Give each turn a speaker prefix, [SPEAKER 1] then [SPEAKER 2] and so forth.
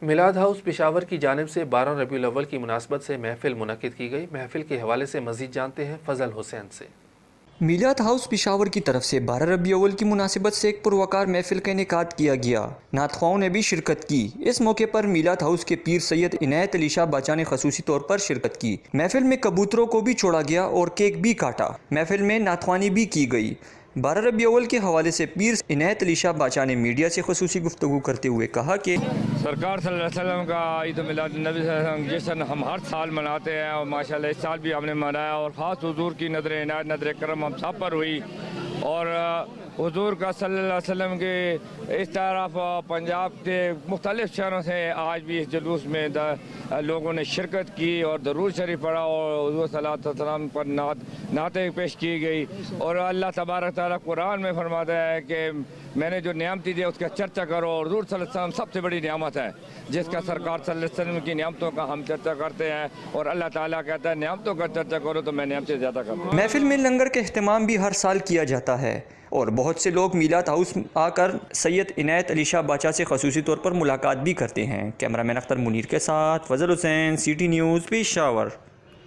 [SPEAKER 1] میلاد ہاؤس پشاور کی جانب سے 12 ربیع الاول کی مناسبت سے محفل منعقد کی گئی۔ محفل کے حوالے سے مزید جانتے ہیں فضل حسین سے۔
[SPEAKER 2] میلاد ہاؤس پشاور کی طرف سے 12 ربیع الاول کی مناسبت سے ایک پروقار محفل کا انعقاد کیا گیا۔ نعت خواہوں نے بھی شرکت کی۔ اس موقع پر میلاد ہاؤس کے پیر سید عنایت علی شاہ باچا نے خصوصی طور پر شرکت کی۔ محفل میں کبوتروں کو بھی چھوڑا گیا اور کیک بھی کاٹا۔ محفل میں نعت خوانی بھی کی گئی۔ 12 ربیع الاول کے حوالے سے پیر عنایت علی شاہ باچا نے میڈیا سے خصوصی گفتگو کرتے ہوئے کہا کہ
[SPEAKER 3] سرکار صلی اللہ علیہ وسلم کا عید میلاد النبی صلی اللہ علیہ وسلم جشن ہم ہر سال مناتے ہیں اور ماشاءاللہ اس سال بھی ہم نے منایا اور خاص حضور کی نظر عنایت نظر کرم ہم سب پر ہوئی اور حضور کا صلی اللہ علیہ وسلم کے اس طرف پنجاب کے مختلف شہروں سے آج بھی اس جلوس میں لوگوں نے شرکت کی اور درود شریف پڑھا اور حضور صلی اللہ علیہ وسلم پر نعتیں پیش کی گئی اور اللہ تبارک تعالیٰ قرآن میں فرماتا ہے کہ میں نے جو نعمتی دی اس کا چرچا کرو اور حضور صلی اللہ علیہ وسلم سب سے بڑی نعمت ہے جس کا سرکار صلی اللہ علیہ وسلم کی نعمتوں کا ہم چرچا کرتے ہیں اور اللہ تعالیٰ کہتا ہے نعمتوں کا چرچا کرو تو میں نعمت سے زیادہ کرتا ہوں۔
[SPEAKER 2] محفل میں لنگر کا اہتمام بھی ہر سال کیا جاتا ہے اور بہت سے لوگ میلاد ہاؤس آ کر سید عنایت علی شاہ باچا سے خصوصی طور پر ملاقات بھی کرتے ہیں۔ کیمرہ مین اختر منیر کے ساتھ فضل حسین، سی ٹی نیوز، پشاور۔